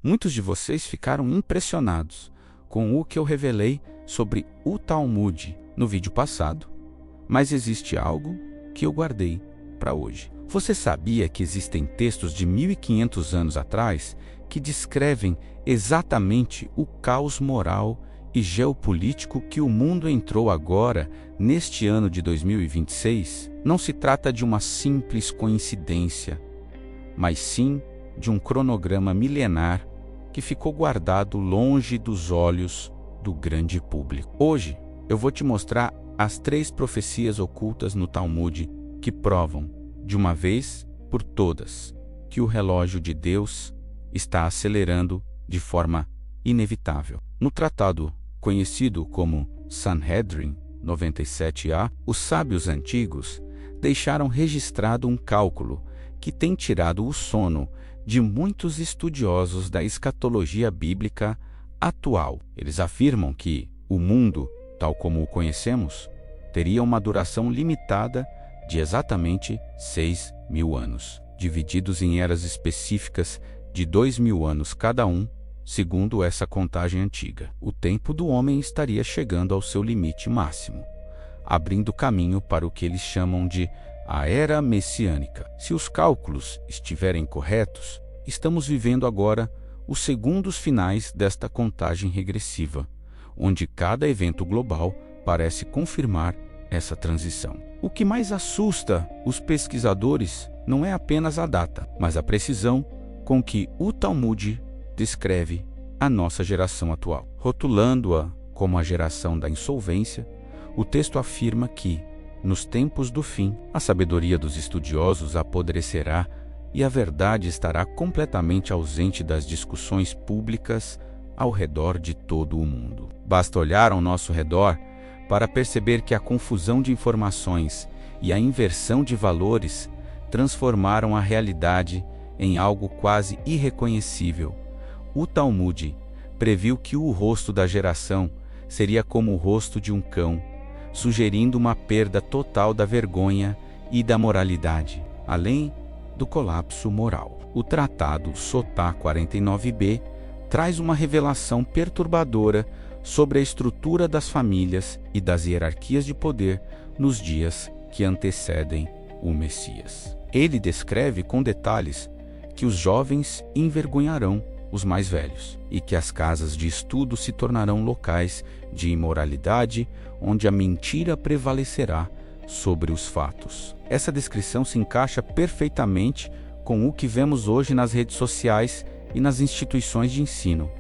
Muitos de vocês ficaram impressionados com o que eu revelei sobre o Talmud no vídeo passado, mas existe algo que eu guardei para hoje. Você sabia que existem textos de 1500 anos atrás que descrevem exatamente o caos moral e geopolítico que o mundo entrou agora, neste ano de 2026? Não se trata de uma simples coincidência, mas sim de um cronograma milenar que ficou guardado longe dos olhos do grande público. Hoje, eu vou te mostrar as 3 profecias ocultas no Talmud que provam, de uma vez por todas, que o relógio de Deus está acelerando de forma inevitável. No tratado conhecido como Sanhedrin 97a, os sábios antigos deixaram registrado um cálculo que tem tirado o sono de muitos estudiosos da escatologia bíblica atual. Eles afirmam que o mundo, tal como o conhecemos, teria uma duração limitada de exatamente 6.000 anos, divididos em eras específicas de 2.000 anos cada um, segundo essa contagem antiga. O tempo do homem estaria chegando ao seu limite máximo, abrindo caminho para o que eles chamam de a Era Messiânica. Se os cálculos estiverem corretos, estamos vivendo agora os segundos finais desta contagem regressiva, onde cada evento global parece confirmar essa transição. O que mais assusta os pesquisadores não é apenas a data, mas a precisão com que o Talmud descreve a nossa geração atual. Rotulando-a como a geração da insolvência, o texto afirma que, nos tempos do fim, a sabedoria dos estudiosos apodrecerá e a verdade estará completamente ausente das discussões públicas ao redor de todo o mundo. Basta olhar ao nosso redor para perceber que a confusão de informações e a inversão de valores transformaram a realidade em algo quase irreconhecível. O Talmud previu que o rosto da geração seria como o rosto de um cão, sugerindo uma perda total da vergonha e da moralidade, além do colapso moral. O Tratado Sotá 49b traz uma revelação perturbadora sobre a estrutura das famílias e das hierarquias de poder nos dias que antecedem o Messias. Ele descreve com detalhes que os jovens envergonharão os mais velhos e que as casas de estudo se tornarão locais de imoralidade, onde a mentira prevalecerá sobre os fatos. Essa descrição se encaixa perfeitamente com o que vemos hoje nas redes sociais e nas instituições de ensino,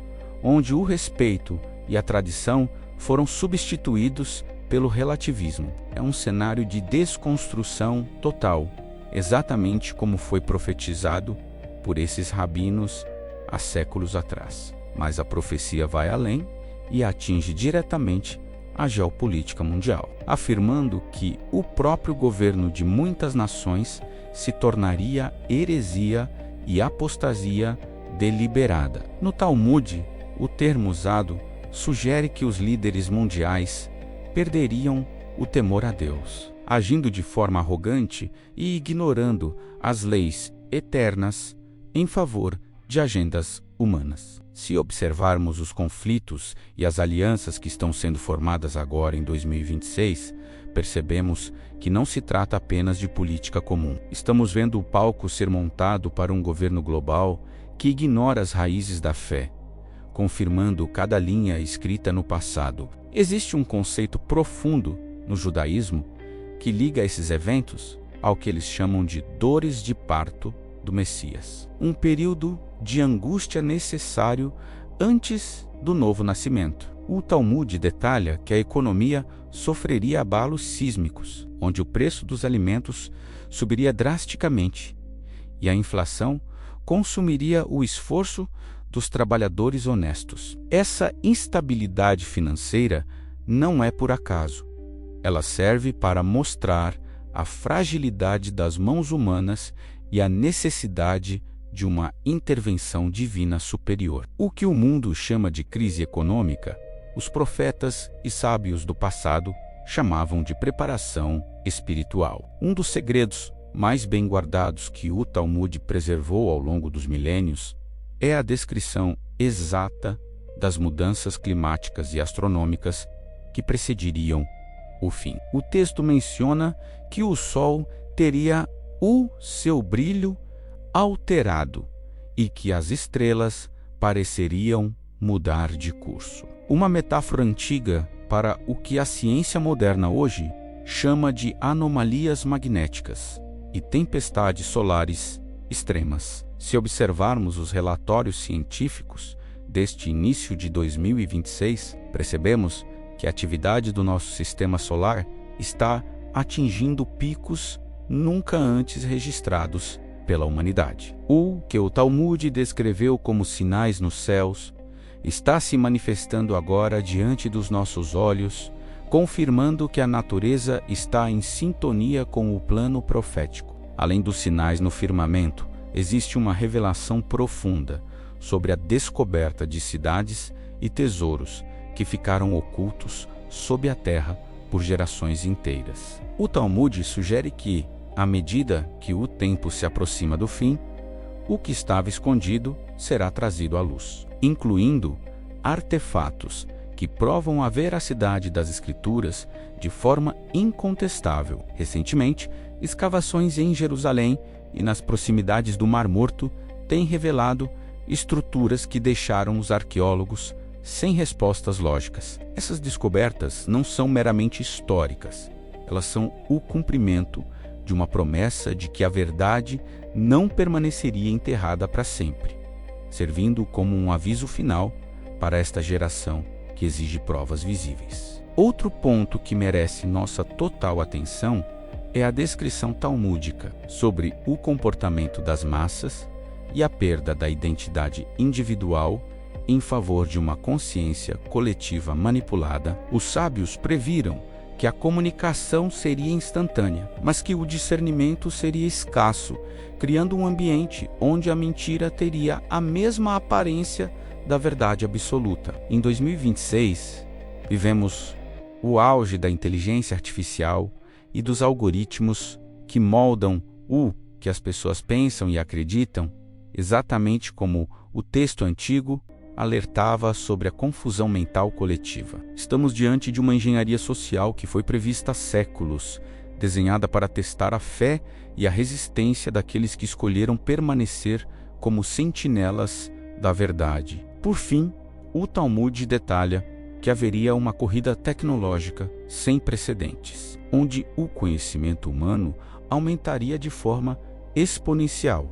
onde o respeito e a tradição foram substituídos pelo relativismo. É um cenário de desconstrução total, exatamente como foi profetizado por esses rabinos há séculos atrás. Mas a profecia vai além e atinge diretamente a geopolítica mundial, afirmando que o próprio governo de muitas nações se tornaria heresia e apostasia deliberada. No Talmud, o termo usado sugere que os líderes mundiais perderiam o temor a Deus, agindo de forma arrogante e ignorando as leis eternas em favor de agendas humanas. Se observarmos os conflitos e as alianças que estão sendo formadas agora em 2026, percebemos que não se trata apenas de política comum. Estamos vendo o palco ser montado para um governo global que ignora as raízes da fé, confirmando cada linha escrita no passado. Existe um conceito profundo no judaísmo que liga esses eventos ao que eles chamam de dores de parto do Messias, um período de angústia necessário antes do novo nascimento. O Talmud detalha que a economia sofreria abalos sísmicos, onde o preço dos alimentos subiria drasticamente e a inflação consumiria o esforço dos trabalhadores honestos. Essa instabilidade financeira não é por acaso. Ela serve para mostrar a fragilidade das mãos humanas e a necessidade de uma intervenção divina superior. O que o mundo chama de crise econômica, os profetas e sábios do passado chamavam de preparação espiritual. Um dos segredos mais bem guardados que o Talmud preservou ao longo dos milênios é a descrição exata das mudanças climáticas e astronômicas que precederiam o fim. O texto menciona que o Sol teria o seu brilho alterado e que as estrelas pareceriam mudar de curso. Uma metáfora antiga para o que a ciência moderna hoje chama de anomalias magnéticas e tempestades solares extremas. Se observarmos os relatórios científicos deste início de 2026, percebemos que a atividade do nosso sistema solar está atingindo picos nunca antes registrados pela humanidade. O que o Talmud descreveu como sinais nos céus está se manifestando agora diante dos nossos olhos, confirmando que a natureza está em sintonia com o plano profético. Além dos sinais no firmamento, existe uma revelação profunda sobre a descoberta de cidades e tesouros que ficaram ocultos sob a terra por gerações inteiras. O Talmud sugere que, à medida que o tempo se aproxima do fim, o que estava escondido será trazido à luz, incluindo artefatos que provam a veracidade das Escrituras de forma incontestável. Recentemente, escavações em Jerusalém e nas proximidades do Mar Morto têm revelado estruturas que deixaram os arqueólogos sem respostas lógicas. Essas descobertas não são meramente históricas, elas são o cumprimento de uma promessa de que a verdade não permaneceria enterrada para sempre, servindo como um aviso final para esta geração que exige provas visíveis. Outro ponto que merece nossa total atenção é a descrição talmúdica sobre o comportamento das massas e a perda da identidade individual em favor de uma consciência coletiva manipulada. Os sábios previram que a comunicação seria instantânea, mas que o discernimento seria escasso, criando um ambiente onde a mentira teria a mesma aparência da verdade absoluta. Em 2026, vivemos o auge da inteligência artificial e dos algoritmos que moldam o que as pessoas pensam e acreditam, exatamente como o texto antigo alertava sobre a confusão mental coletiva. Estamos diante de uma engenharia social que foi prevista há séculos, desenhada para testar a fé e a resistência daqueles que escolheram permanecer como sentinelas da verdade. Por fim, o Talmud detalha que haveria uma corrida tecnológica sem precedentes, onde o conhecimento humano aumentaria de forma exponencial,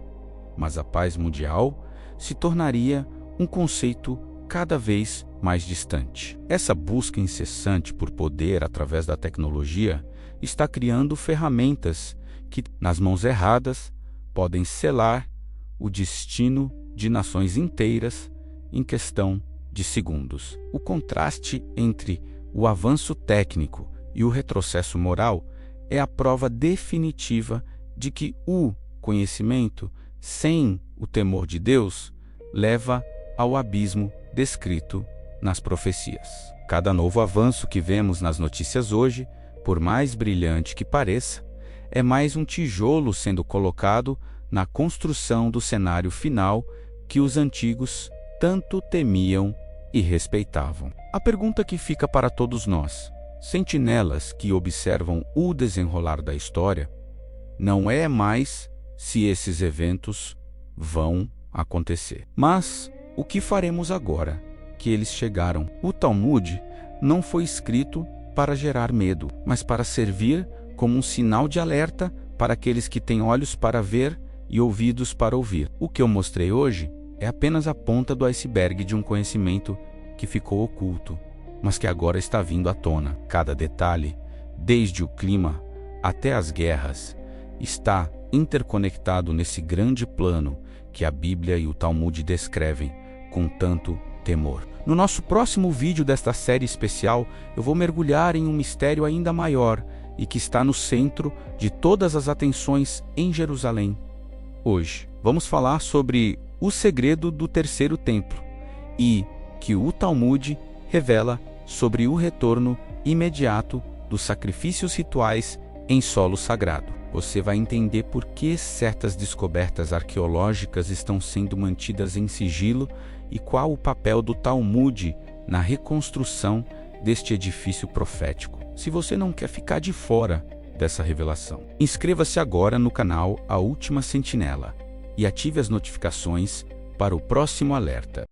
mas a paz mundial se tornaria um conceito cada vez mais distante. Essa busca incessante por poder através da tecnologia está criando ferramentas que, nas mãos erradas, podem selar o destino de nações inteiras em questão de segundos. O contraste entre o avanço técnico e o retrocesso moral é a prova definitiva de que o conhecimento, sem o temor de Deus, leva ao abismo descrito nas profecias. Cada novo avanço que vemos nas notícias hoje, por mais brilhante que pareça, é mais um tijolo sendo colocado na construção do cenário final que os antigos tanto temiam e respeitavam. A pergunta que fica para todos nós, sentinelas que observam o desenrolar da história, não é mais se esses eventos vão acontecer, mas o que faremos agora que eles chegaram? O Talmud não foi escrito para gerar medo, mas para servir como um sinal de alerta para aqueles que têm olhos para ver e ouvidos para ouvir. O que eu mostrei hoje é apenas a ponta do iceberg de um conhecimento que ficou oculto, mas que agora está vindo à tona. Cada detalhe, desde o clima até as guerras, está interconectado nesse grande plano que a Bíblia e o Talmud descrevem com tanto temor. No nosso próximo vídeo desta série especial, eu vou mergulhar em um mistério ainda maior e que está no centro de todas as atenções em Jerusalém. Hoje, vamos falar sobre o segredo do terceiro templo e que o Talmud revela sobre o retorno imediato dos sacrifícios rituais em solo sagrado. você vai entender por que certas descobertas arqueológicas estão sendo mantidas em sigilo e qual o papel do Talmud na reconstrução deste edifício profético. Se você não quer ficar de fora dessa revelação, inscreva-se agora no canal A Última Sentinela e ative as notificações para o próximo alerta.